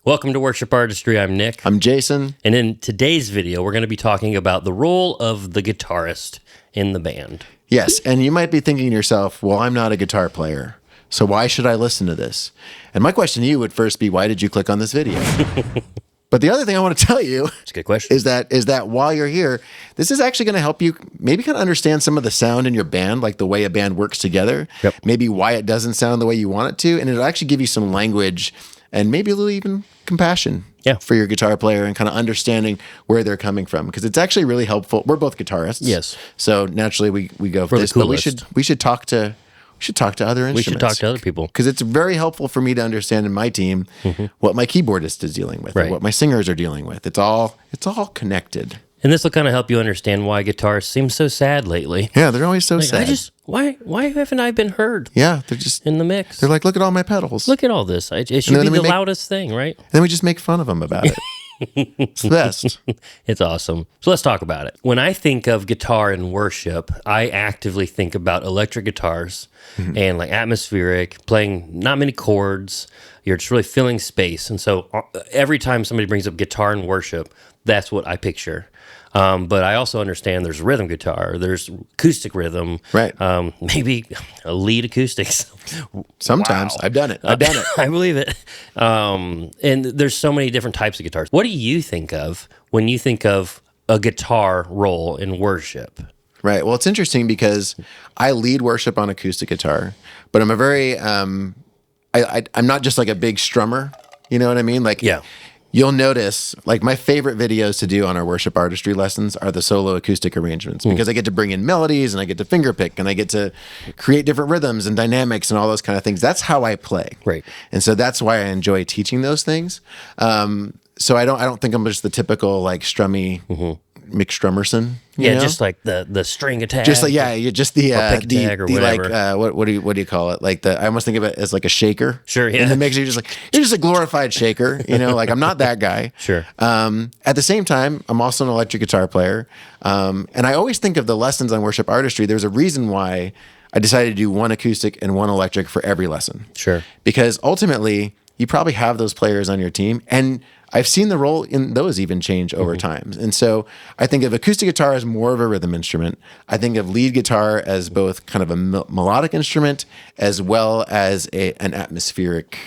Welcome to Worship Artistry. I'm Nick. I'm Jason. And in today's video, we're going to be talking about the role of the guitarist in the band. Yes, and you might be thinking to yourself, well, I'm not a guitar player, so why should I listen to this? And my question to you would first be, why did you click on this video? But the other thing I want to tell you That's a good question. is that while you're here, this is actually going to help you maybe kind of understand some of the sound in your band, like the way a band works together, maybe why it doesn't sound the way you want it to, and it'll actually give you some language and maybe a little even compassion for your guitar player and kind of understanding where they're coming from, because it's actually really helpful. We're both guitarists, Yes. so naturally we go for this, but we should talk to other instruments. We should talk to other people. Because it's very helpful for me to understand in my team what my keyboardist is dealing with, or what my singers are dealing with. It's all connected. And this will kind of help you understand why guitars seem so sad lately. Yeah, they're always so sad. Why haven't I been heard? Yeah, they're just in the mix. They're like, look at all my pedals. Look at all this. It should be the loudest thing, right? And then we just make fun of them about it. It's the best. It's awesome. So let's talk about it. When I think of guitar in worship, I actively think about electric guitars and like atmospheric, playing not many chords. You're just really filling space. And so every time somebody brings up guitar in worship, that's what I picture. But I also understand there's rhythm guitar, there's acoustic rhythm, right? Maybe a lead acoustics. Sometimes. Wow. I've done it. I believe it. And there's so many different types of guitars. What do you think of when you think of a guitar role in worship? Right. Well, it's interesting because I lead worship on acoustic guitar, but I'm a very, I'm not just like a big strummer. You know what I mean? Like, you'll notice, like, my favorite videos to do on our worship artistry lessons are the solo acoustic arrangements, because I get to bring in melodies and I get to finger pick and I get to create different rhythms and dynamics and all those kind of things. That's how I play. Right. And so that's why I enjoy teaching those things. So I don't think I'm just the typical like strummy Mick Strummerson. You know? Just like the string attack. Just like you're just the pick or whatever. Like what do you call it? Like I almost think of it as like a shaker. Sure, yeah. In the mix, you're just a glorified shaker. You know, like I'm not that guy. Sure. At the same time, I'm also an electric guitar player, and I always think of the lessons on worship artistry. There's a reason why I decided to do one acoustic and one electric for every lesson. Sure. Because ultimately, you probably have those players on your team, and I've seen the role in those even change over time. And so I think of acoustic guitar as more of a rhythm instrument. I think of lead guitar as both kind of a melodic instrument as well as an atmospheric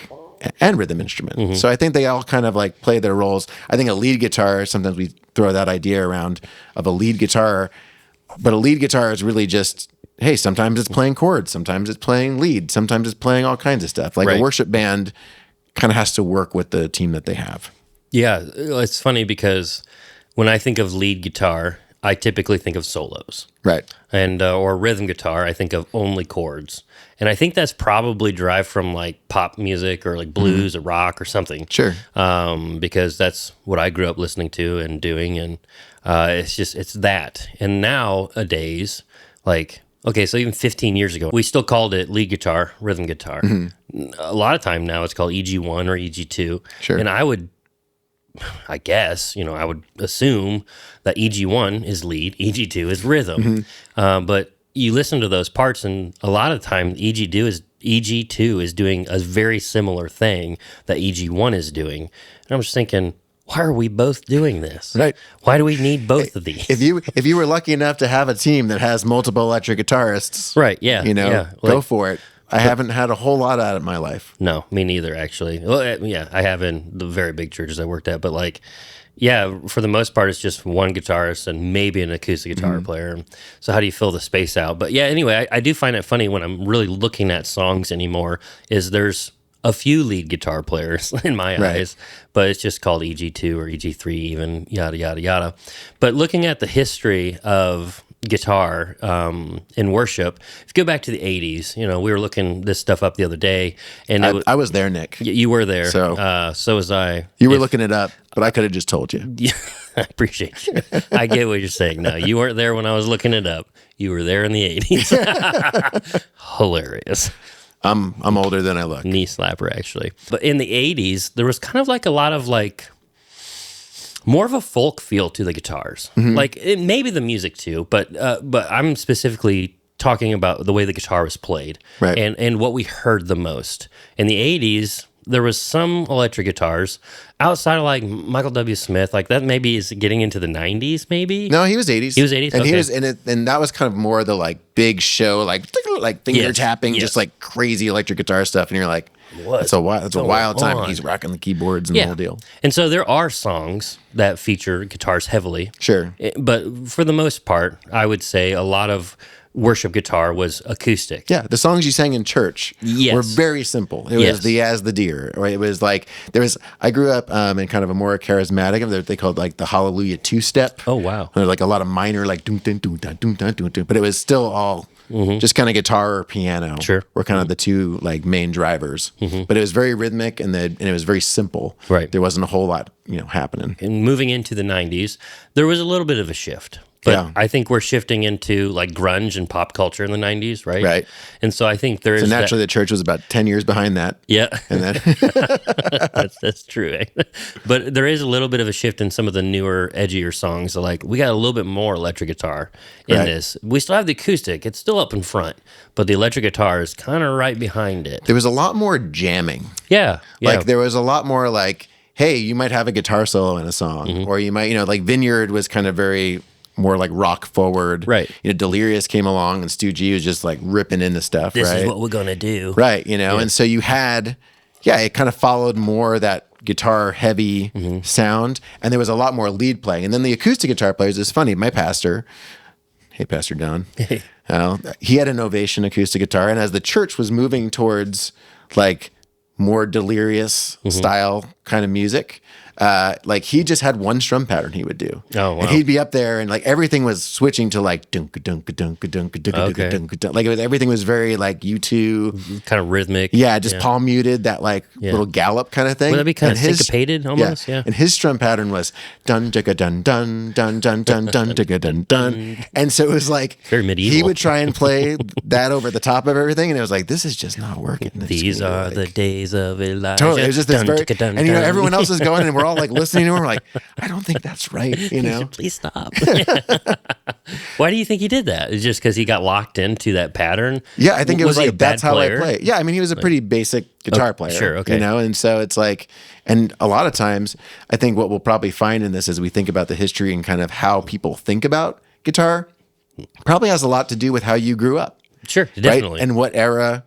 and rhythm instrument. So I think they all kind of like play their roles. I think a lead guitar, sometimes we throw that idea around of a lead guitar, but a lead guitar is really just, hey, sometimes it's playing chords, sometimes it's playing lead, sometimes it's playing all kinds of stuff. Like a worship band kind of has to work with the team that they have. Yeah, it's funny because when I think of lead guitar, I typically think of solos. Right. And or rhythm guitar, I think of only chords. And I think that's probably derived from like pop music or like blues or rock or something. Sure. Because that's what I grew up listening to and doing, and it's that. And nowadays, like, okay, so even 15 years ago, we still called it lead guitar, rhythm guitar. A lot of time now it's called EG1 or EG2. Sure. And I would assume that EG1 is lead, EG2 is rhythm. But you listen to those parts, and a lot of the time EG2 is doing a very similar thing that EG1 is doing. And I'm just thinking, why are we both doing this? Right. Why do we need both of these? If you were lucky enough to have a team that has multiple electric guitarists, right? Yeah. Go for it. I haven't had a whole lot out of my life. No, me neither, actually. Well, I have in the very big churches I worked at, but like, for the most part, it's just one guitarist and maybe an acoustic guitar player. So how do you fill the space out? But anyway, I do find it funny when I'm really looking at songs anymore, is there's a few lead guitar players in my eyes, but it's just called EG2 or EG3 even, yada, yada, yada. But looking at the history of guitar in worship, if you go back to the 80s, we were looking this stuff up the other day, and I was there, Nick. You were there, so was I. You were looking it up, but I could have just told you. Yeah, I appreciate you. I get what you're saying. No, you weren't there when I was looking it up. You were there in the 80s. Hilarious. I'm older than I look. Knee slapper, actually. But in the 80s, there was kind of like a lot of like more of a folk feel to the guitars. Like maybe the music too, but I'm specifically talking about the way the guitar was played, right, and what we heard the most in the 80s. there was some electric guitars outside of like Michael W. Smith, like that maybe is getting into the 90s, maybe? No, he was 80s. He was 80s? And Okay. he was in it, and that was kind of more the like big show, like finger Yes, tapping, yes. just like crazy electric guitar stuff. And you're like, What's it's a wild time. on? He's rocking the keyboards and the whole deal. And so there are songs that feature guitars heavily. Sure. But for the most part, I would say a lot of worship guitar was acoustic. Yeah, the songs you sang in church Yes. were very simple. It Yes. was the As the Deer, or it was like I grew up in kind of a more charismatic. They called like the Hallelujah two-step. Oh, wow. There were like a lot of minor like doom dun doom dun doom dun doom dun, but it was still all just kind of guitar or piano. Sure. Were kind of the two like main drivers. But it was very rhythmic and it was very simple. Right. There wasn't a whole lot happening. And moving into the 90s, there was a little bit of a shift. But Yeah. I think we're shifting into like grunge and pop culture in the 90s, right? Right. And so I think there is So naturally, the church was about 10 years behind that. Yeah, And then that's true. But there is a little bit of a shift in some of the newer, edgier songs. So like we got a little bit more electric guitar in Right. this. We still have the acoustic; it's still up in front, but the electric guitar is kind of right behind it. there was a lot more jamming. Yeah, yeah. Like there was a lot more like, hey, you might have a guitar solo in a song, Mm-hmm. or you might, like Vineyard was kind of very more like rock forward. Right. Delirious came along and Stu G was just like ripping into stuff. this right. is what we're gonna do. Right. And so you had, it kind of followed more that guitar heavy Mm-hmm. sound, and there was a lot more lead playing. And then the acoustic guitar players, it's funny, my pastor, hey, Pastor Don, he had an Ovation acoustic guitar. And as the church was moving towards like more Delirious Mm-hmm. style kind of music, like he just had one strum pattern he would do. Oh, wow. And he'd be up there and like everything was switching to like dunk dunk dunk dunk dunk Okay. dunk dunk. Like everything was very like U2. Kind of rhythmic. Yeah, just palm muted, that like Yeah. little gallop kind of thing. Would that be kind And of syncopated almost? Yeah. And his strum pattern was dun jigga dun dun dun dun dun dun jigga dun dun. And so it was like Very medieval. he would try and play that over the top of everything, and it was like, this is just not working. These are the days of Elijah. Totally. It was just this Dun, very, ticka, dun, and dun. everyone else is going, and we're all like listening to him. We're like, I don't think that's right. Please stop. Why do you think he did that? It's just because he got locked into that pattern? Yeah, I think it was he a like, that's bad how player? I play. Yeah, I mean, he was a pretty basic guitar player. sure, okay. And so it's like, and a lot of times, I think what we'll probably find in this as we think about the history and kind of how people think about guitar probably has a lot to do with how you grew up. Sure, Right? definitely. And what era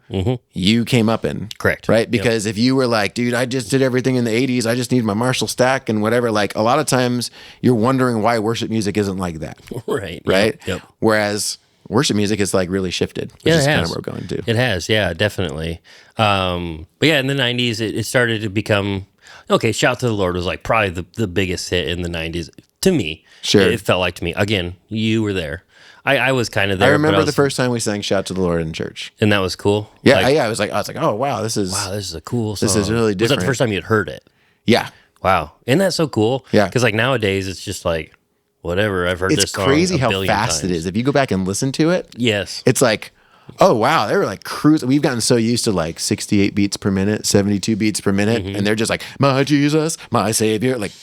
you came up in. Correct. Right? Yep. Because if you were like, dude, I just did everything in the 80s, I just need my Marshall stack and whatever, like a lot of times you're wondering why worship music isn't like that. Right. Right? Yep. Whereas worship music is like really shifted, which Yeah, is it kind has. of where we're going to. It has, yeah, definitely. But yeah, in the 90s, it started to become, okay, Shout to the Lord was like probably the biggest hit in the 90s to me. Sure. It felt like to me. Again, you were there. I was kind of there. I but remember the was- first time we sang "Shout to the Lord" in church. And that was cool. Yeah, Like, I was like, oh wow, this is wow, this is a cool song. This is really Was that the different. first time you'd heard it? yeah. Wow. Isn't that so cool? Yeah. Because like nowadays, it's just like, whatever. I've heard It's this song crazy a how billion fast times. it is. If you go back and listen to it, Yes. it's like, oh wow, they were like cruising. We've gotten so used to like 68 beats per minute, 72 beats per minute, Mm-hmm. and they're just like, my Jesus, my Savior. Like,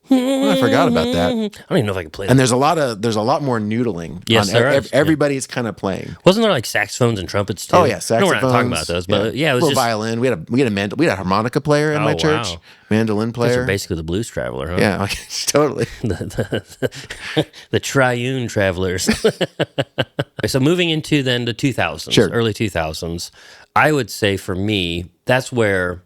oh, I forgot about that. I don't even know if I can play that. And there's a lot more noodling. Yes, there is. Everybody's kind of playing. Wasn't there like saxophones and trumpets too? Oh yeah, No, saxophones. we're not talking about those, but yeah, it was little just violin. We had a harmonica player in Oh, my church, wow. mandolin those player. are basically the blues traveler, huh? Yeah, totally. The triune travelers. So moving into then the 2000s, Sure. early 2000s, I would say for me, that's where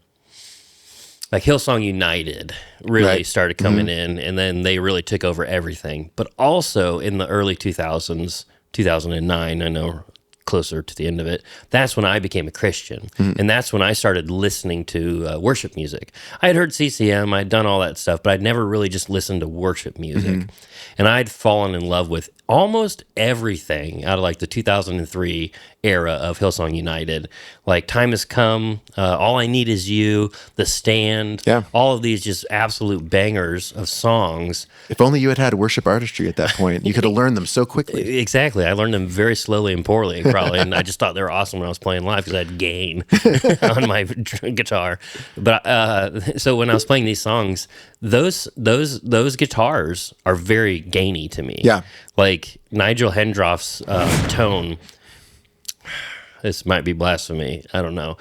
like Hillsong United really Right. started coming in, and then they really took over everything. But also in the early 2000s, 2009, I know closer to the end of it, that's when I became a Christian. And that's when I started listening to worship music. I had heard CCM, I'd done all that stuff, but I'd never really just listened to worship music. And I'd fallen in love with almost everything out of like the 2003 era of Hillsong United. Like Time Has Come, All I Need Is You, The Stand, Yeah. all of these just absolute bangers of songs. If only you had had worship artistry at that point, you could have learned them so quickly. Exactly. I learned them very slowly and poorly, probably, and I just thought they were awesome when I was playing live because I had gain on my guitar. But so when I was playing these songs, those guitars are very gainy to me. Yeah. Like Nigel Hendroff's tone. This might be blasphemy. I don't know.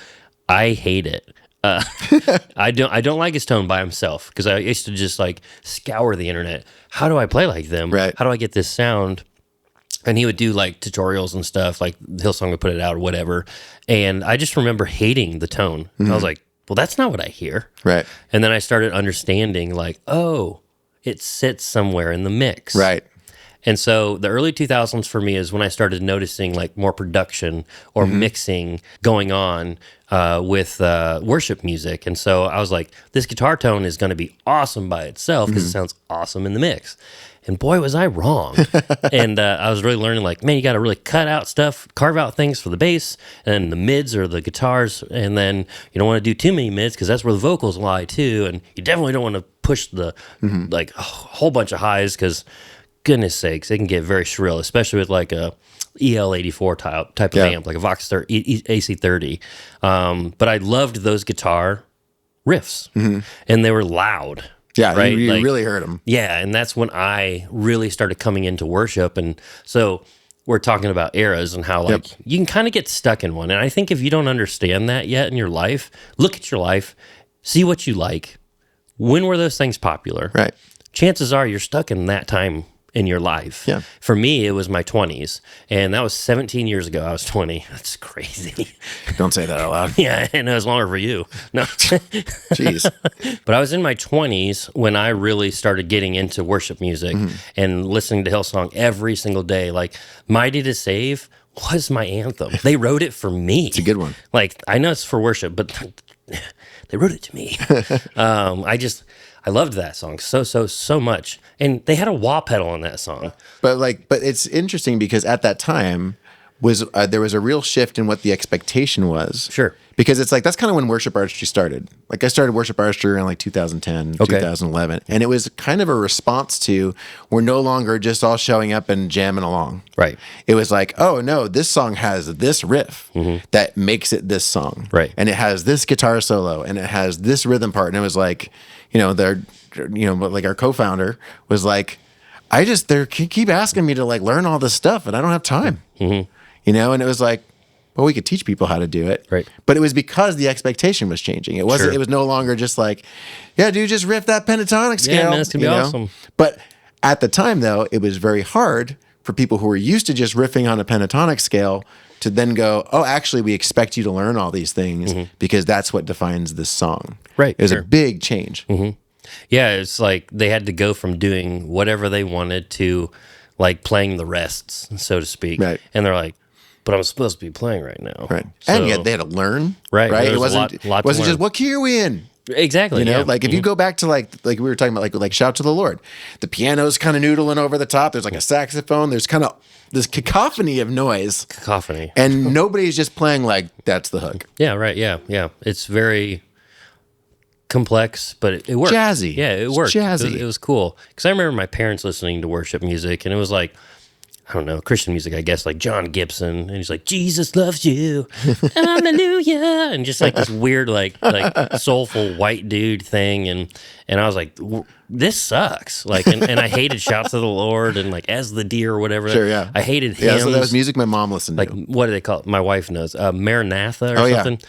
I hate it. I don't like his tone by himself, because I used to just like scour the internet. How do I play like them? Right. How do I get this sound? And he would do like tutorials and stuff, like Hillsong would put it out or whatever. And I just remember hating the tone. I was like, well, that's not what I hear. Right. And then I started understanding, like, oh, it sits somewhere in the mix. Right. And so the early 2000s for me is when I started noticing like more production or mixing going on with worship music. And so I was like, this guitar tone is going to be awesome by itself because it sounds awesome in the mix. And boy, was I wrong. And I was really learning, like, man, you got to really cut out stuff, carve out things for the bass, and the mids or the guitars. And then you don't want to do too many mids because that's where the vocals lie too. And you definitely don't want to push the like a whole bunch of highs because, goodness sakes, they can get very shrill, especially with like a EL84 type of amp, like a Vox AC30. But I loved those guitar riffs, and they were loud. Yeah, right? you Like, really heard them. Yeah, and that's when I really started coming into worship. And so we're talking about eras and how like you can kind of get stuck in one. And I think if you don't understand that yet in your life, look at your life, see what you like. When were those things popular? Right. Chances are you're stuck in that time in your life. Yeah. For me, it was my 20s, and that was 17 years ago. I was 20. That's crazy. Don't say that out loud. Yeah, and it was longer for you. No. Jeez. But I was in my 20s when I really started getting into worship music and listening to Hillsong every single day. Like, Mighty to Save was my anthem. They wrote it for me. It's a good one. Like, I know it's for worship, but they wrote it to me. I loved that song so much. And they had a wah pedal on that song. But it's interesting because at that time there was a real shift in what the expectation was. Sure. Because it's like, that's kind of when worship artistry started. Like I started worship artistry around like 2010, 2011. And it was kind of a response to, we're no longer just all showing up and jamming along. Right. It was like, oh no, this song has this riff that makes it this song. Right. And it has this guitar solo and it has this rhythm part. And it was like, like our co-founder was like, they keep asking me to like learn all this stuff and I don't have time. And it was like, well, we could teach people how to do it. Right. But it was because the expectation was changing. It wasn't, It was no longer just like, yeah, dude, just riff that pentatonic scale. Yeah, man, it's gonna be awesome. But at the time though, it was very hard for people who were used to just riffing on a pentatonic scale to then go, oh, actually, we expect you to learn all these things because that's what defines this song. Right. It was a big change. Yeah, it's like they had to go from doing whatever they wanted to like playing the rests, so to speak. Right. And they're like, but I'm supposed to be playing right now. Right. So, and yet they had to learn. Right. Right. There It was wasn't a lot to wasn't just learn. what key are we in? Exactly. You know, yeah. like if you go back to like we were talking about, like Shout to the Lord, the piano's kind of noodling over the top. There's like a saxophone. There's kind of this cacophony of noise. Cacophony. And nobody's just playing like that's the hook. Yeah, right. Yeah, yeah. It's very complex, but it worked. Jazzy. Yeah, it worked. Jazzy. It was cool. Because I remember my parents listening to worship music, and it was like, I don't know, Christian music, I guess, like John Gibson, and he's like, Jesus loves you, hallelujah, and just like this weird, like soulful white dude thing, and I was like, this sucks, like, and I hated Shouts to the Lord, and like As the Deer or whatever. Sure, yeah. I hated hymns. Yeah, so that was music my mom listened like, to. what do they call it? My wife knows, Maranatha or Oh, yeah. something.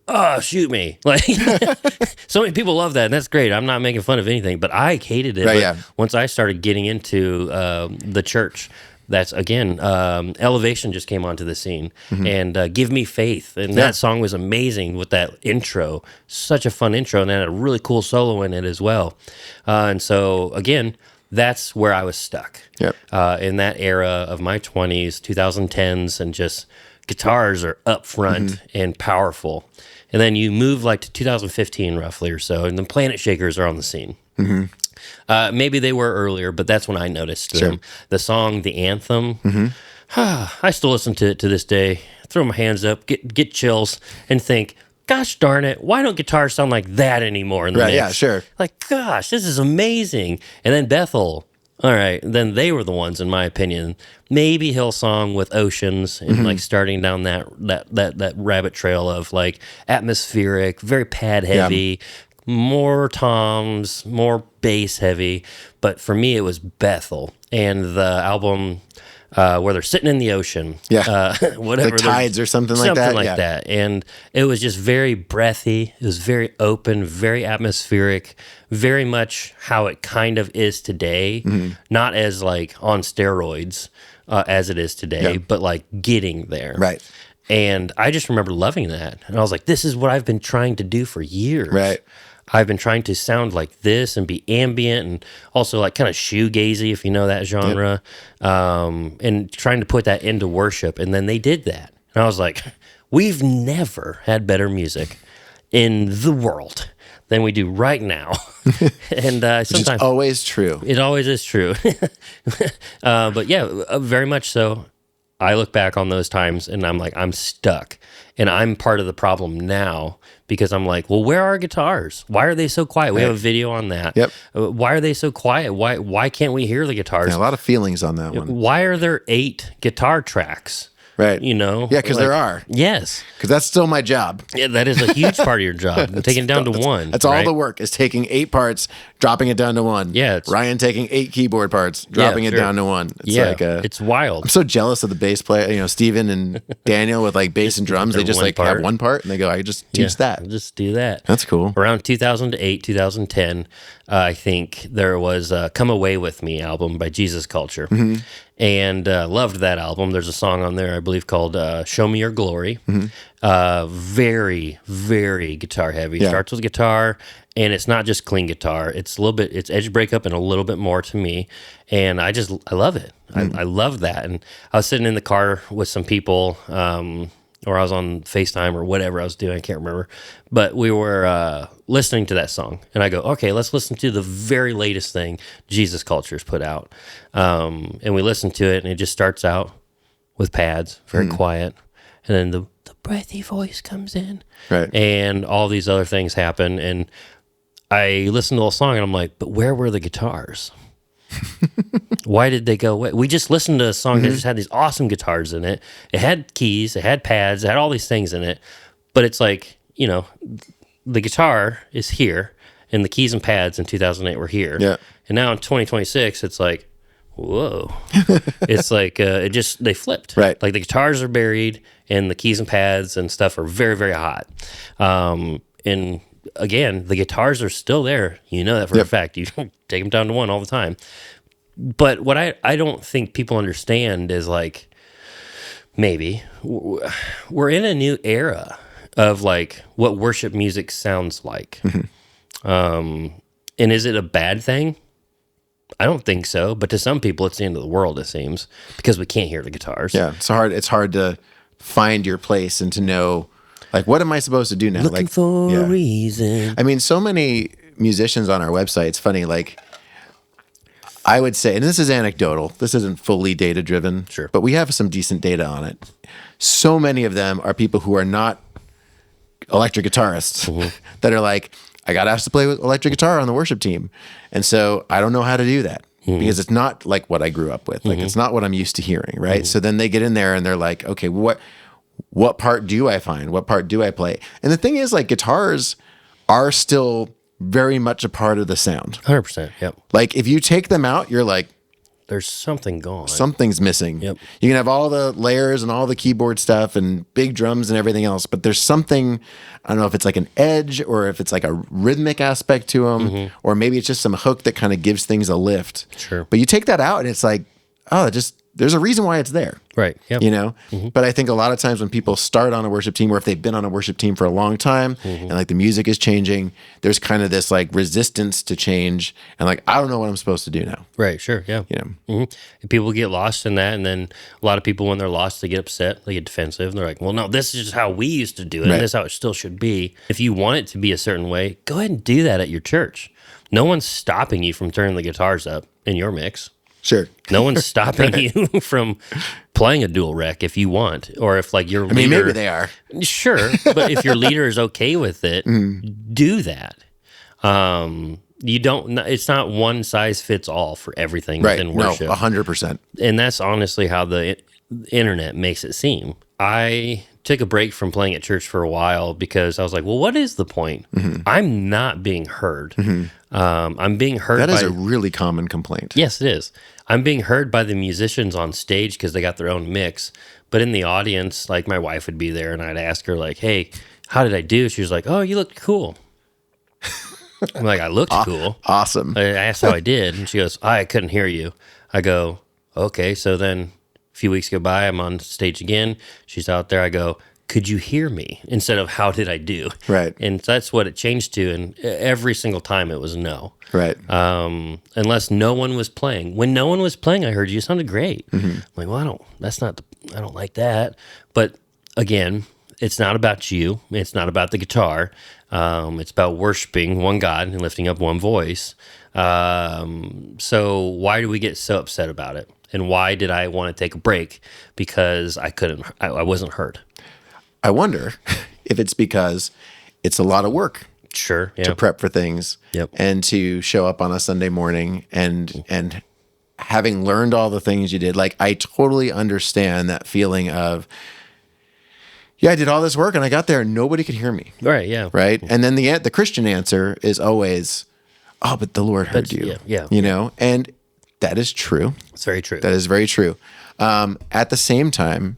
Oh, shoot me. Like, so many people love that, and that's great. I'm not making fun of anything, but I hated it. Right, But yeah. once I started getting into the church, that's, again, Elevation just came onto the scene, and Give Me Faith, and that song was amazing with that intro. Such a fun intro, and then a really cool solo in it as well. And so, again, that's where I was stuck. Yep. In that era of my 20s, 2010s, and just guitars are up front and powerful. And then you move like to 2015 roughly or so, and the Planet Shakers are on the scene. Maybe they were earlier, but that's when I noticed them. The song, the anthem, I still listen to it to this day, throw my hands up, get chills, and think, gosh darn it, why don't guitars sound like that anymore in the mix? Yeah, sure. Like, gosh, this is amazing. And then Bethel, all right, then they were the ones, in my opinion. Maybe Hillsong with Oceans and like starting down that rabbit trail of like atmospheric, very pad heavy, more toms, more bass heavy. But for me, it was Bethel and the album where they're sitting in the ocean. Yeah. Whatever. Like tides or something like that. Something like that. And it was just very breathy. It was very open, very atmospheric, very much how it kind of is today. Not as like on steroids as it is today, but like getting there. Right. And I just remember loving that. And I was like, this is what I've been trying to do for years. Right. I've been trying to sound like this and be ambient and also like kind of shoegazy, if you know that genre, and trying to put that into worship. And then they did that. And I was like, we've never had better music in the world than we do right now. And sometimes it's always true. It always is true. But yeah, very much so. I look back on those times and I'm like, I'm stuck. And I'm part of the problem now because I'm like, well, where are our guitars? Why are they so quiet? We have a video on that. Yep. Why are they so quiet? Why can't we hear the guitars? Yeah, a lot of feelings on that one. Why are there 8 guitar tracks? Right. You know? Yeah, because like, there are. Yes. Because that's still my job. Yeah, that is a huge part of your job. Taking it down to 1. That's all the work is taking 8 parts, dropping it down to 1. Yeah. Ryan taking 8 keyboard parts, dropping it down to 1. It's like it's wild. I'm so jealous of the bass player, you know, Steven and Daniel with like bass and drums. They just like have one part and they go, I just teach that. I'll just do that. That's cool. Around 2008, 2010, I think there was a Come Away With Me album by Jesus Culture. And loved that album. There's a song on there, I believe, called Show Me Your Glory. Very, very guitar heavy. Yeah. Starts with guitar, and it's not just clean guitar. It's a little bit, it's edge breakup and a little bit more to me. And I love it. I love that. And I was sitting in the car with some people, or I was on FaceTime or whatever I was doing, I can't remember. But we were listening to that song. And I go, okay, let's listen to the very latest thing Jesus Culture's put out. And we listened to it, and it just starts out with pads, very quiet. And then the breathy voice comes in. Right. And all these other things happen. And I listened to the whole song, and I'm like, but where were the guitars? Why did they go away? We just listened to a song that just had these awesome guitars in it. It had keys, it had pads, it had all these things in it. But it's like, you know, the guitar is here, and the keys and pads in 2008 were here. Yeah. And now in 2026, it's like, whoa. It's like, they flipped. Right. Like the guitars are buried, and the keys and pads and stuff are very, very hot. And again, the guitars are still there. You know that for a fact. You take them down to 1 all the time. But what I don't think people understand is like, maybe we're in a new era of like what worship music sounds like. And is it a bad thing? I don't think so. But to some people, it's the end of the world, it seems, because we can't hear the guitars. Yeah. It's hard to find your place and to know, like, what am I supposed to do now? Looking like, for a reason. I mean, so many musicians on our website, it's funny, like, I would say, and this is anecdotal, this isn't fully data driven, Sure, but we have some decent data on it. So many of them are people who are not electric guitarists that are like, I got asked to play with electric guitar on the worship team. And so I don't know how to do that because it's not like what I grew up with. Like, it's not what I'm used to hearing, right? So then they get in there and they're like, okay, what part do I find? What part do I play? And the thing is, like, guitars are still very much a part of the sound. 100%. Yep. Like, if you take them out, you're like, There's something gone. something's missing. Yep. You can have all the layers and all the keyboard stuff and big drums and everything else, but there's something, I don't know if it's like an edge or if it's like a rhythmic aspect to them, or maybe it's just some hook that kind of gives things a lift. Sure. But you take that out and it's like, oh, there's a reason why it's there. Right. Yep. You know? But I think a lot of times when people start on a worship team, or if they've been on a worship team for a long time and like the music is changing, there's kind of this like resistance to change and like, I don't know what I'm supposed to do now. Right. Sure. Yeah. You know? People get lost in that. And then a lot of people, when they're lost, they get upset, they get defensive. And they're like, well, no, this is just how we used to do it. Right. And this is how it still should be. If you want it to be a certain way, go ahead and do that at your church. No one's stopping you from turning the guitars up in your mix. Sure. No one's stopping you from playing a dual rec if you want, or if like your leader. I mean, maybe they are. Sure, but if your leader is okay with it, do that. You don't. It's not one size fits all for everything Right. within No, worship. 100%. And that's honestly how the internet makes it seem. I took a break from playing at church for a while because I was like, well, what is the point? I'm not being heard. I'm being heard. That is a really common complaint. Yes, it is. I'm being heard by the musicians on stage because they got their own mix. But in the audience, like my wife would be there and I'd ask her like, hey, how did I do? She was like, oh, you looked cool. I'm like, I looked cool. Awesome. I asked how I did. And she goes, I couldn't hear you. I go, okay. So then a few weeks go by, I'm on stage again. She's out there. I go, could you hear me? Instead of how did I do? Right. And that's what it changed to. And every single time it was no. Right. Unless no one was playing. When no one was playing, I heard you sounded great. I'm like, well, I don't like that. But again, it's not about you. It's not about the guitar. It's about worshiping one God and lifting up one voice. So why do we get so upset about it? And why did I want to take a break? Because I wasn't heard. I wonder if it's because it's a lot of work. Sure. Yeah. To prep for things. Yep. And to show up on a Sunday morning and having learned all the things you did, like I totally understand that feeling of, yeah, I did all this work and I got there and nobody could hear me. Right. Yeah. Right. And then the Christian answer is always, oh, but the Lord heard you. Yeah. You know, and that is true. It's very true. That is very true. At the same time,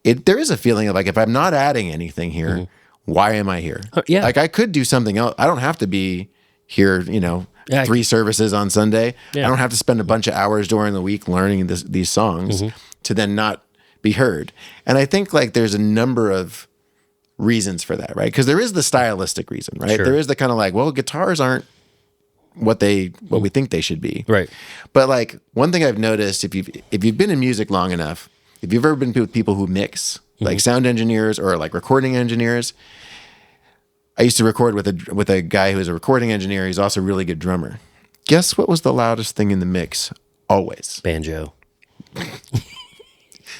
there is a feeling of like, if I'm not adding anything here, why am I here? Yeah. Like I could do something else. I don't have to be here, 3 services on Sunday. Yeah. I don't have to spend a bunch of hours during the week learning these songs to then not be heard. And I think like there's a number of reasons for that, right? Because there is the stylistic reason, right? Sure. There is the kind of like, well, guitars aren't what we think they should be. Right. But like one thing I've noticed, if you've been in music long enough, if you've ever been with people who mix, like sound engineers or like recording engineers, I used to record with a guy who was a recording engineer. He's also a really good drummer. Guess what was the loudest thing in the mix? Always. Banjo.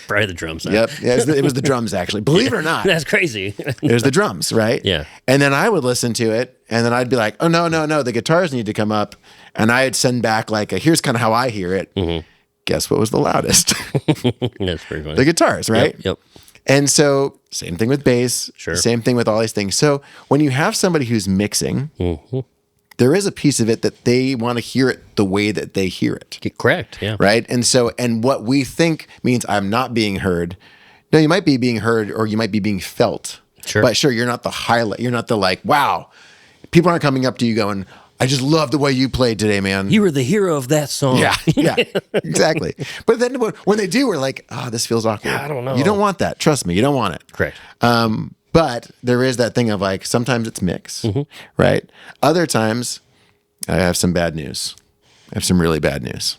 Probably the drums. Yep. Yeah, it was the drums, actually. Believe it or not. That's crazy. It was the drums, right? Yeah. And then I would listen to it, and then I'd be like, oh, no, the guitars need to come up. And I'd send back like, here's kind of how I hear it. Guess what was the loudest? That's pretty funny. The guitars, right? Yep. And so same thing with bass, Sure. Same thing with all these things. So when you have somebody who's mixing, there is a piece of it that they want to hear it the way that they hear it. Correct. Yeah. Right. And what we think means I'm not being heard. No, you might be being heard or you might be being felt. Sure. But sure, you're not the highlight. You're not the like, wow. People aren't coming up to you going, I just love the way you played today, man. You were the hero of that song. Yeah, exactly. But then when they do, we're like, oh, this feels awkward. Yeah, I don't know. You don't want that. Trust me, you don't want it. Correct. But there is that thing of like, sometimes it's mix, right? Other times, I have some bad news. I have some really bad news.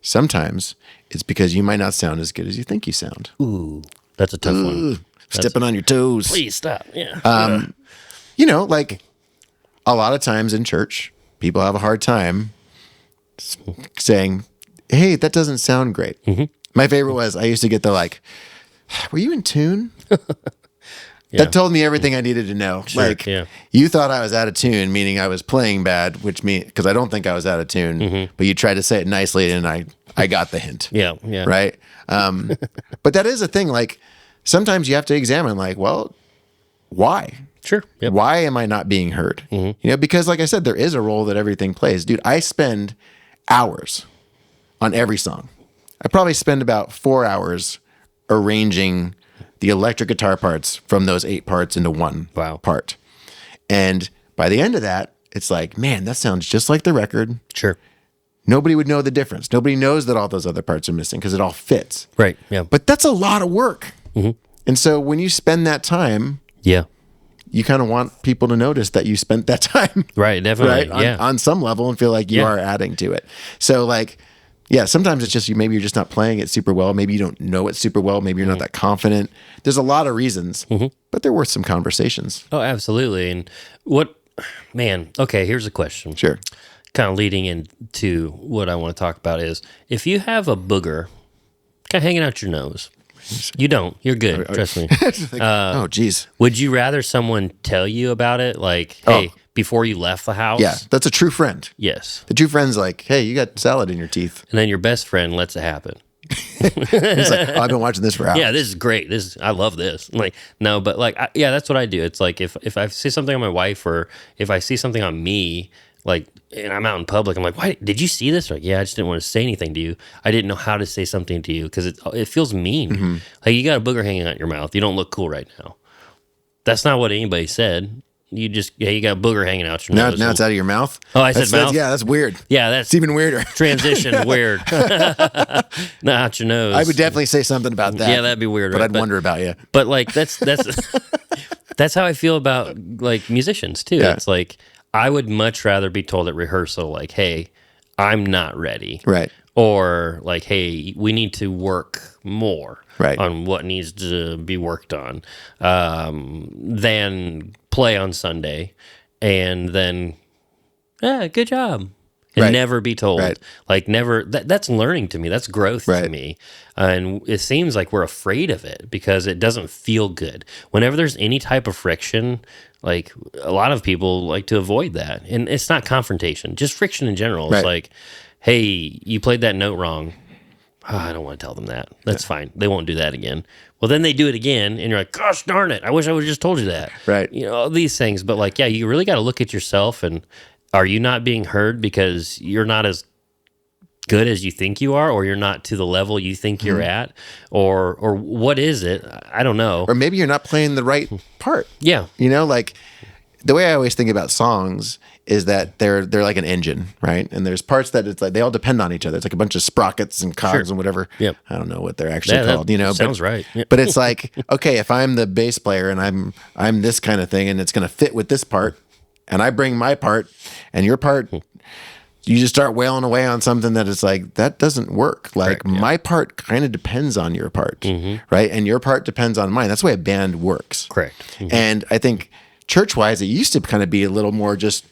Sometimes it's because you might not sound as good as you think you sound. Ooh, that's a tough one. Stepping on your toes. Please stop. Yeah. Like a lot of times in church, people have a hard time saying, hey, that doesn't sound great. My favorite was I used to get the like, were you in tune? That told me everything I needed to know. Sure, like, you thought I was out of tune, meaning I was playing bad, which means, because I don't think I was out of tune, but you tried to say it nicely and I got the hint. Yeah. Right? But that is a thing. Like, sometimes you have to examine, like, well, why? Sure. Yep. Why am I not being heard? Because like I said, there is a role that everything plays. Dude, I spend hours on every song. I probably spend about 4 hours arranging the electric guitar parts from those 8 parts into one part. And by the end of that, it's like, man, that sounds just like the record. Sure. Nobody would know the difference. Nobody knows that all those other parts are missing because it all fits. Right. Yeah. But that's a lot of work. And so when you spend that time, you kind of want people to notice that you spent that time. Right. Definitely. Right? On some level and feel like you are adding to it. So like, sometimes it's just maybe you're just not playing it super well. Maybe you don't know it super well. Maybe you're not that confident. There's a lot of reasons, but they're worth some conversations. Oh, absolutely. And okay, here's a question. Sure. Kind of leading into what I want to talk about is if you have a booger kind of hanging out your nose, you don't. You're good. Trust me. Oh, geez. Would you rather someone tell you about it? Like, hey, before you left the house? Yeah, that's a true friend. Yes. The true friend's like, hey, you got salad in your teeth. And then your best friend lets it happen. It's like, oh, I've been watching this for hours. Yeah, this is great. I love this. Like, no, but like, yeah, that's what I do. It's like if I see something on my wife or if I see something on me, like, and I'm out in public, I'm like, why did you see this? Like, yeah, I just didn't want to say anything to you. I didn't know how to say something to you because it feels mean. Like, you got a booger hanging out your mouth. You don't look cool right now. That's not what anybody said. You got a booger hanging out your nose. Now it's out of your mouth. Oh, I said mouth? Yeah, that's weird. Yeah, that's it's even weirder. Transition weird. Not out your nose. I would definitely say something about that. Yeah, that'd be weird. But I'd wonder about you. But like that's that's how I feel about like musicians too. Yeah. It's like I would much rather be told at rehearsal, like, "Hey, I'm not ready," Right? Or like, "Hey, we need to work more." Right. On what needs to be worked on, than play on Sunday and then, good job. And right. never be told. Right. Like never, that's learning to me. That's growth right. to me. And it seems like we're afraid of it because it doesn't feel good. Whenever there's any type of friction, like a lot of people like to avoid that. And it's not confrontation, just friction in general. It's right. like, hey, you played that note wrong. Oh, I don't want to tell them that. That's fine. They won't do that again. Well, then they do it again, and you're like, gosh darn it, I wish I would have just told you that. Right. You know, all these things. But like, yeah, you really got to look at yourself, and are you not being heard because you're not as good as you think you are, or you're not to the level you think you're at, or what is it? I don't know. Or maybe you're not playing the right part. Yeah. You know, like the way I always think about songs is that they're like an engine, right? And there's parts that it's like they all depend on each other. It's like a bunch of sprockets and cogs and whatever. Yep. I don't know what they're actually called. You know, sounds right. Yep. But it's like, okay, if I'm the bass player and I'm this kind of thing, and it's going to fit with this part, and I bring my part, and your part, you just start wailing away on something that is like that doesn't work. Like my part kind of depends on your part, right? And your part depends on mine. That's the way a band works. Correct. And I think church-wise, it used to kind of be a little more just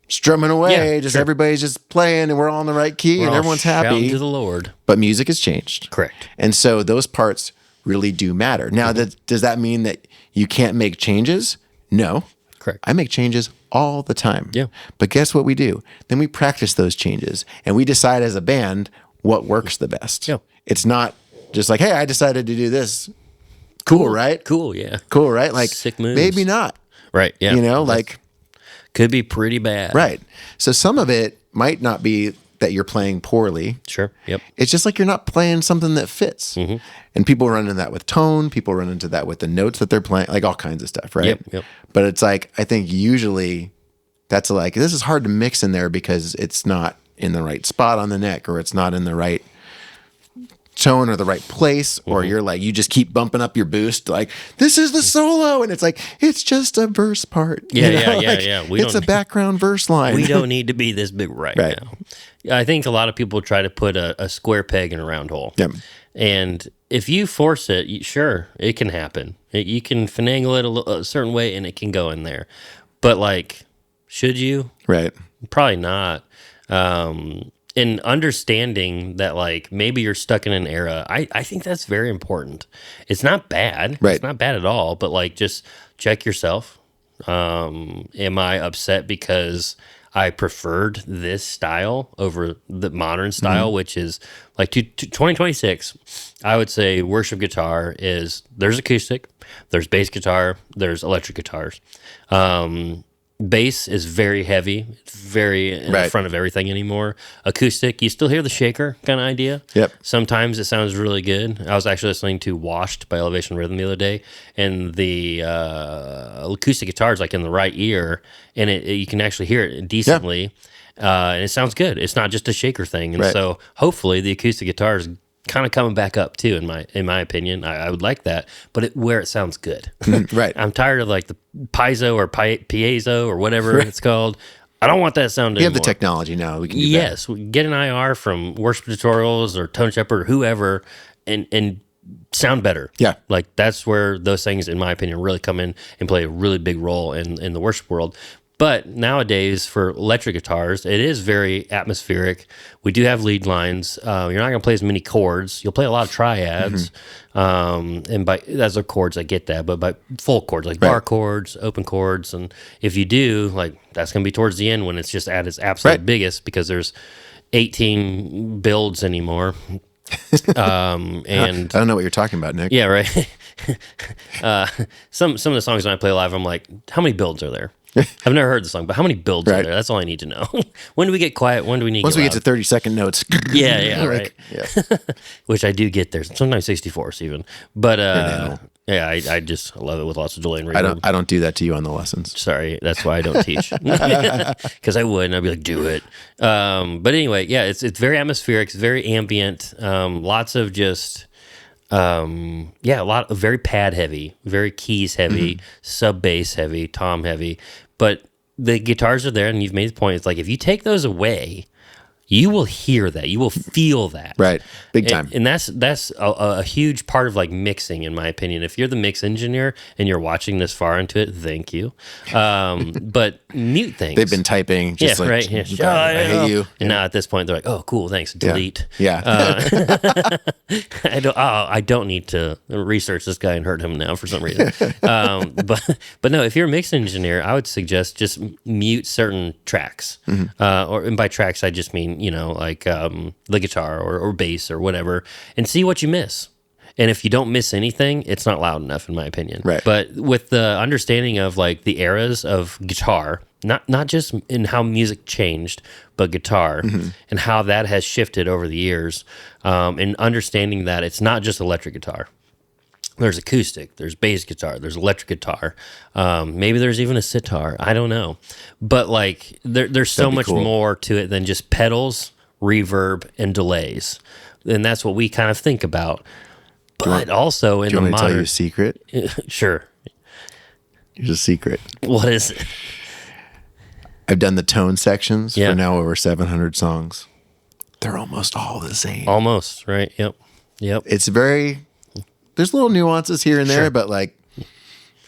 strumming away, everybody's just playing, and we're all in the right key, and everyone's happy. To the Lord. But music has changed. Correct. And so those parts really do matter. Now, does that mean that you can't make changes? No. Correct. I make changes all the time. Yeah. But guess what we do? Then we practice those changes, and we decide as a band what works the best. Yeah. It's not just like, hey, I decided to do this. Cool, right? Cool, yeah. Cool, right? Like, sick moves. Maybe not. Right, yeah. You know, like... Could be pretty bad. Right. So some of it might not be that you're playing poorly. Sure. Yep. It's just like you're not playing something that fits. And people run into that with tone. People run into that with the notes that they're playing, like all kinds of stuff, right? Yep. But it's like, I think usually that's like, this is hard to mix in there because it's not in the right spot on the neck, or it's not in the right tone or the right place, or you're like, you just keep bumping up your boost, like, this is the solo, and it's like, it's just a verse part. Yeah. It's a background verse line. We don't need to be this big right now. I think a lot of people try to put a square peg in a round hole. Yep. And if you force it, sure, it can happen. You can finagle it a certain way, and it can go in there. But like, should you? Right. Probably not. And understanding that, like, maybe you're stuck in an era, I think that's very important. It's not bad. Right. It's not bad at all, but, like, just check yourself. Am I upset because I preferred this style over the modern style, which is, like, 2026, I would say worship guitar there's acoustic, there's bass guitar, there's electric guitars. Bass is very heavy. It's very in the front of everything anymore. Acoustic, you still hear the shaker kind of idea. Yep. Sometimes it sounds really good. I was actually listening to Washed by Elevation Rhythm the other day, and the acoustic guitar is like in the right ear, and you can actually hear it decently, and it sounds good. It's not just a shaker thing. And so hopefully the acoustic guitar is kind of coming back up too, in my opinion. I would like that, but where it sounds good. Right. I'm tired of like the piezo or piezo or whatever it's called. I don't want that sound anymore. You have the technology now. We can do yes, we get an IR from Worship Tutorials or Tone Shepherd or whoever, and sound better. Yeah. Like that's where those things, in my opinion, really come in and play a really big role in the worship world. But nowadays, for electric guitars, it is very atmospheric. We do have lead lines. You're not going to play as many chords. You'll play a lot of triads. And as are chords, I get that. But by full chords, like bar chords, open chords. And if you do, like, that's going to be towards the end when it's just at its absolute biggest, because there's 18 builds anymore. And I don't know what you're talking about, Nick. yeah, right. Some of the songs when I play live, I'm like, how many builds are there? I've never heard the song, but how many builds are Right. there? That's all I need to know. When do we get quiet? When do we need Once to we get get to loud? 30-second notes. Yeah, right. Yeah. Which I do get there. Sometimes 64s even. But no. yeah, I just love it with lots of delay and reverb. I don't do that to you on the lessons. Sorry, that's why I don't teach. Because I would, and I'd be like, do it. But anyway, yeah, it's very atmospheric. It's very ambient. Lots of just, a lot of very pad heavy, very keys heavy, sub bass heavy, tom heavy. But the guitars are there, and you've made the point. It's like if you take those away, you will hear that. You will feel that. Right. Big time. And that's a huge part of like mixing, in my opinion. If you're the mix engineer and you're watching this far into it, thank you. But mute things. They've been typing. Just yeah, like, right. Yeah. I hate you. And now at this point, they're like, "Oh, cool, thanks. Delete." Yeah. I don't need to research this guy and hurt him now for some reason. But no, if you're a mix engineer, I would suggest just mute certain tracks. And by tracks, I just mean like the guitar or bass or whatever, and see what you miss. And if you don't miss anything, it's not loud enough, in my opinion. Right. But with the understanding of like the eras of guitar, not just in how music changed, but guitar and how that has shifted over the years, and understanding that it's not just electric guitar. There's acoustic, there's bass guitar, there's electric guitar, maybe there's even a sitar. I don't know, but like there's so much cool. more to it than just pedals, reverb, and delays, and that's what we kind of think about. But also in Do you the want me to tell you modern, a secret? sure. Here's a secret. What is it? I've done the tone sections Yeah. for now over 700 songs. They're almost all the same. Almost right. Yep. It's there's little nuances here and there, Sure. but like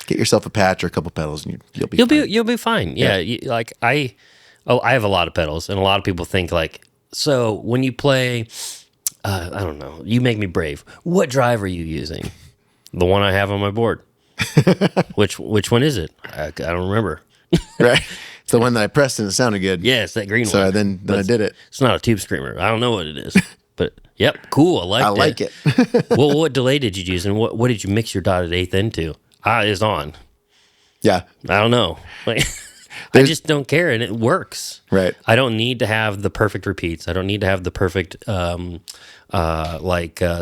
get yourself a patch or a couple pedals and you'll be fine. You'll be fine. Yeah. Like I have a lot of pedals, and a lot of people think like, so when you play, I don't know, You Make Me Brave, what drive are you using? The one I have on my board. Which one is it? I don't remember. Right? It's the one that I pressed and it sounded good. Yeah, it's that green So one. then I did it. It's not a tube screamer. I don't know what it is. But yep, cool. I like it. Well, what delay did you use, and what did you mix your dotted eighth into? It's on. Yeah. I don't know. Like, I just don't care, and it works. Right. I don't need to have the perfect repeats. I don't need to have the perfect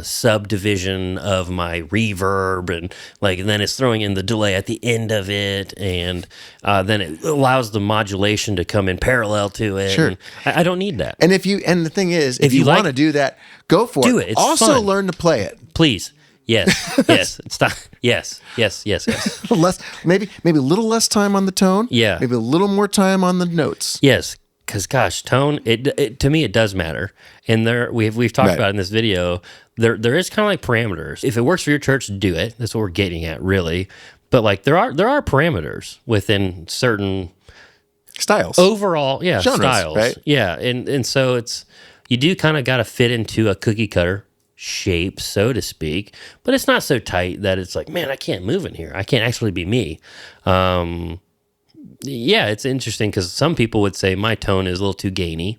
subdivision of my reverb, and then it's throwing in the delay at the end of it, and then it allows the modulation to come in parallel to it. Sure. And I don't need that. And the thing is, if you you like- want to do that, go for Do it. it. It's Also fun. learn to play it. Please. Yes. Stop. Yes. Maybe a little less time on the tone. Yeah. Maybe a little more time on the notes. Yes, because gosh, tone. It to me it does matter, and we've talked Right. about in this video. There is kind of like parameters. If it works for your church, do it. That's what we're getting at, really. But like there are parameters within certain Styles. overall Genres, styles, right? Yeah, and so you do kind of got to fit into a cookie cutter shape, so to speak, but it's not so tight that it's like, man, I can't move in here. I can't actually be me. Yeah, it's interesting because some people would say my tone is a little too gainy,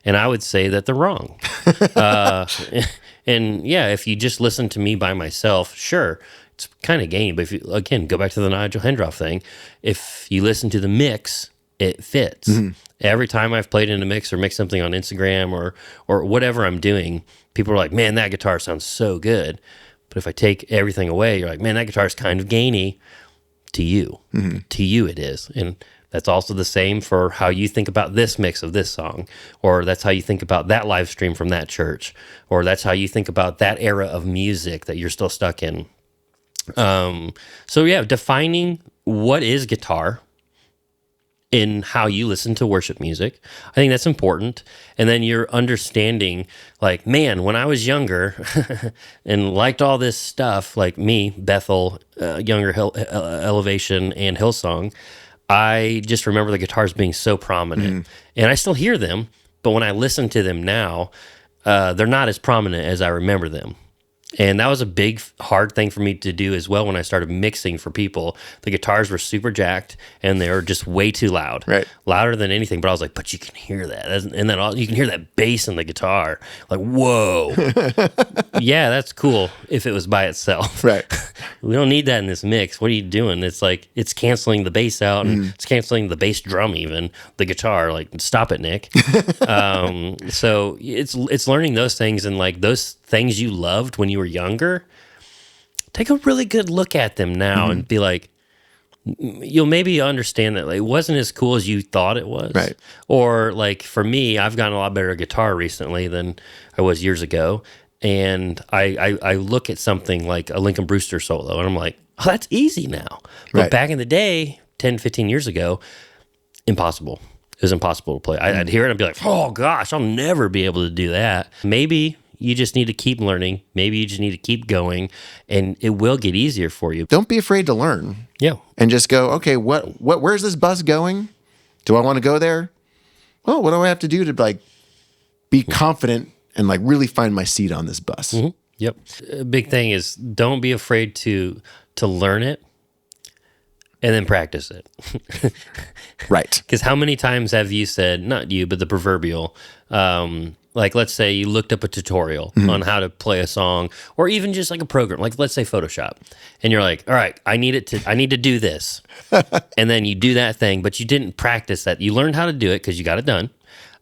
and I would say that they're wrong. And yeah, if you just listen to me by myself, sure, it's kind of gainy. But if you, again, go back to the Nigel Hendroff thing, if you listen to the mix, it fits. Every time I've played in a mix or mixed something on Instagram or whatever I'm doing, people are like, man, that guitar sounds so good. But if I take everything away, you're like, man, that guitar is kind of gainy. To you. To you it is. And that's also the same for how you think about this mix of this song, or that's how you think about that live stream from that church, or that's how you think about that era of music that you're still stuck in. So yeah, defining what is guitar in how you listen to worship music, I think that's important. And then you're understanding, like, man, when I was younger and liked all this stuff, like me, Bethel, Younger Elevation, and Hillsong, I just remember the guitars being so prominent. And I still hear them, but when I listen to them now, they're not as prominent as I remember them. And that was a big, hard thing for me to do as well when I started mixing for people. The guitars were super jacked, and they were just way too loud. Right. Louder than anything, but I was like, but you can hear that. And then you can hear that bass in the guitar. Like, whoa. Yeah, that's cool if it was by itself. Right. We don't need that in this mix. What are you doing? It's like, it's canceling the bass out, and it's canceling the bass drum even, the guitar. Like, stop it, Nick. So it's learning those things, and like those things you loved when you were younger, take a really good look at them now and be like, you'll maybe understand that like, it wasn't as cool as you thought it was. Right. Or like for me, I've gotten a lot better at guitar recently than I was years ago. And I look at something like a Lincoln Brewster solo and I'm like, oh, that's easy now. But back in the day, 10, 15 years ago, impossible. It was impossible to play. I'd hear it and be like, oh gosh, I'll never be able to do that. Maybe you just need to keep learning. Maybe you just need to keep going, and it will get easier for you. Don't be afraid to learn. Yeah. And just go, okay, where's this bus going? Do I want to go there? Well, what do I have to do to like be confident and like really find my seat on this bus? Mm-hmm. Yep. A big thing is don't be afraid to learn it and then practice it. Right. Because how many times have you said, not you, but the proverbial, like let's say you looked up a tutorial on how to play a song, or even just like a program, like let's say Photoshop, and you're like, all right, I need to do this. And then you do that thing, but you didn't practice that. You learned how to do it because you got it done,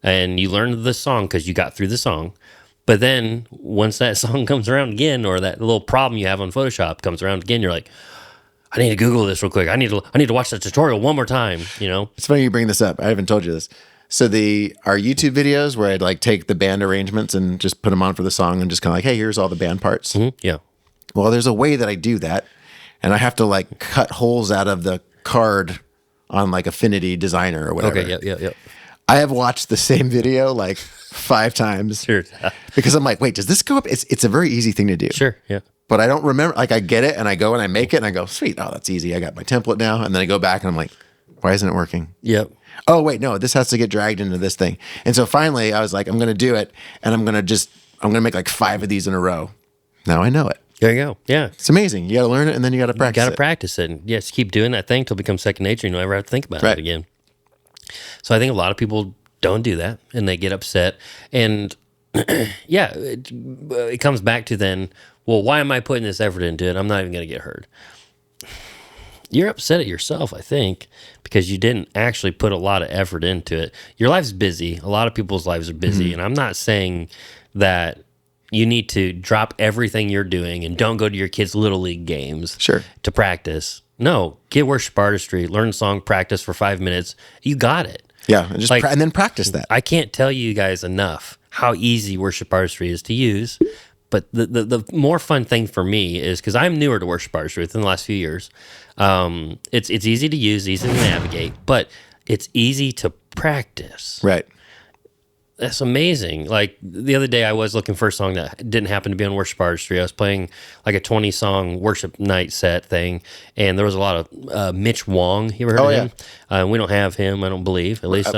and you learned the song because you got through the song. But then once that song comes around again, or that little problem you have on Photoshop comes around again, you're like, I need to Google this real quick. I need to watch the tutorial one more time, you know? It's funny you bring this up. I haven't told you this. So our YouTube videos where I'd like take the band arrangements and just put them on for the song and just kind of like, hey, here's all the band parts. Yeah. Well, there's a way that I do that, and I have to like cut holes out of the card on like Affinity Designer or whatever. Okay, yeah. I have watched the same video like 5 times. Sure. Because I'm like, wait, does this go up? It's a very easy thing to do. Sure, yeah. But I don't remember, like I get it and I go and I make it and I go, sweet, oh, that's easy. I got my template now. And then I go back and I'm like, why isn't it working? Yep. Oh, wait, no, this has to get dragged into this thing. And so finally I was like, I'm going to do it. And I'm going to make like 5 of these in a row. Now I know it. There you go. Yeah. It's amazing. You got to learn it and then you got to practice it. You got to practice it. And yes, keep doing that thing till it becomes second nature. You don't ever have to think about it again. So I think a lot of people don't do that and they get upset. And yeah, it comes back to then, well, why am I putting this effort into it? I'm not even going to get heard. You're upset at yourself, I think, because you didn't actually put a lot of effort into it. Your life's busy. A lot of people's lives are busy. And I'm not saying that you need to drop everything you're doing and don't go to your kids' Little League games to practice. No, get worship artistry, learn a song, practice for 5 minutes. You got it. Yeah, and just and then practice that. I can't tell you guys enough how easy worship artistry is to use. But the more fun thing for me is, because I'm newer to worship artistry within the last few years, it's easy to use, easy to navigate, but it's easy to practice. Right. That's amazing. Like the other day I was looking for a song that didn't happen to be on worship artistry. I was playing like a 20-song worship night set thing, and there was a lot of Mitch Wong. You ever heard of him? We don't have him, I don't believe. At least.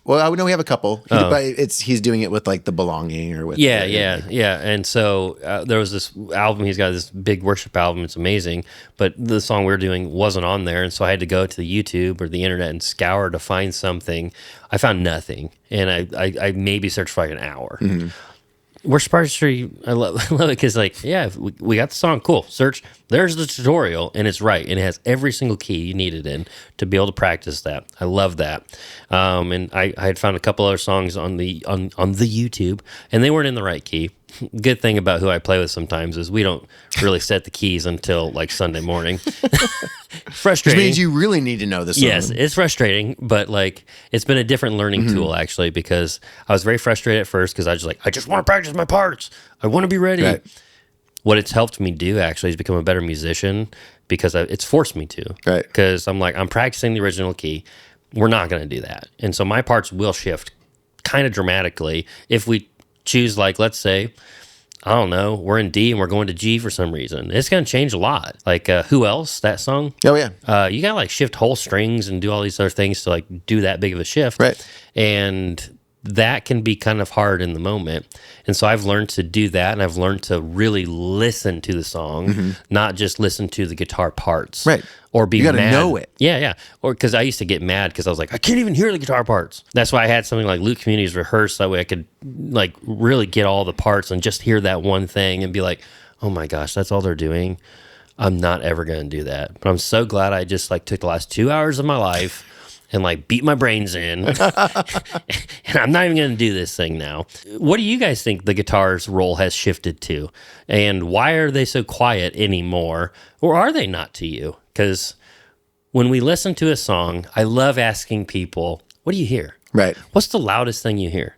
Well, I know we have a couple, but he's doing it with like the Belonging or with. Yeah. And so there was this album. He's got this big worship album. It's amazing, but the song we were doing wasn't on there, and so I had to go to the YouTube or the internet and scour to find something. I found nothing, and I maybe searched for like an hour. Worship artistry, I love it because, like, yeah, we got the song, cool. Search, there's the tutorial, and it's right, and it has every single key you need it in to be able to practice that. I love that. And I had found a couple other songs on the YouTube, and they weren't in the right key. Good thing about who I play with sometimes is we don't really set the keys until like Sunday morning. Frustrating. Which means you really need to know this song. Yes, it's frustrating, but like it's been a different learning tool actually, because I was very frustrated at first because I just want to practice my parts. I want to be ready. Right. What it's helped me do actually is become a better musician, because it's forced me to. Right. Because I'm practicing the original key. We're not going to do that. And so my parts will shift kind of dramatically if we choose, like, let's say, I don't know, we're in D and we're going to G for some reason. It's going to change a lot. Like, Who Else, that song? Oh, yeah. You got to, like, shift whole strings and do all these other things to, like, do that big of a shift. Right. And that can be kind of hard in the moment. And so I've learned to do that, and I've learned to really listen to the song, not just listen to the guitar parts. Right. Or be You got to mad. know it. Yeah. Or because I used to get mad because I was like, I can't even hear the guitar parts. That's why I had something like Luke Communities rehearse. That way I could like really get all the parts and just hear that one thing and be like, oh my gosh, that's all they're doing. I'm not ever going to do that. But I'm so glad I just like took the last 2 hours of my life and like beat my brains in. And I'm not even going to do this thing now. What do you guys think the guitar's role has shifted to? And why are they so quiet anymore? Or are they not to you? Because when we listen to a song, I love asking people, what do you hear? Right. What's the loudest thing you hear?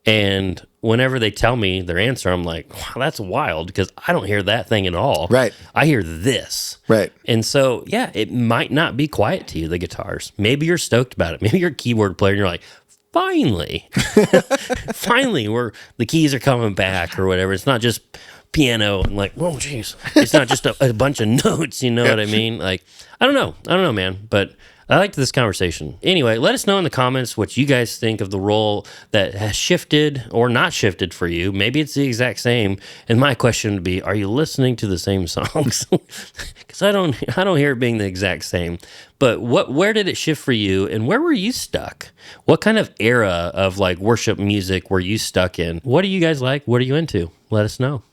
And whenever they tell me their answer, I'm like, wow, that's wild, because I don't hear that thing at all. Right. I hear this. Right. And so, yeah, it might not be quiet to you, the guitars. Maybe you're stoked about it. Maybe you're a keyboard player and you're like, finally, finally, the keys are coming back or whatever. It's not just piano and like, whoa, jeez. It's not just a bunch of notes, you know what I mean? Like, I don't know, man. But I liked this conversation. Anyway, let us know in the comments what you guys think of the role that has shifted or not shifted for you. Maybe it's the exact same. And my question would be, are you listening to the same songs? Because I don't hear it being the exact same. But where did it shift for you, and where were you stuck? What kind of era of like worship music were you stuck in? What do you guys like? What are you into? Let us know.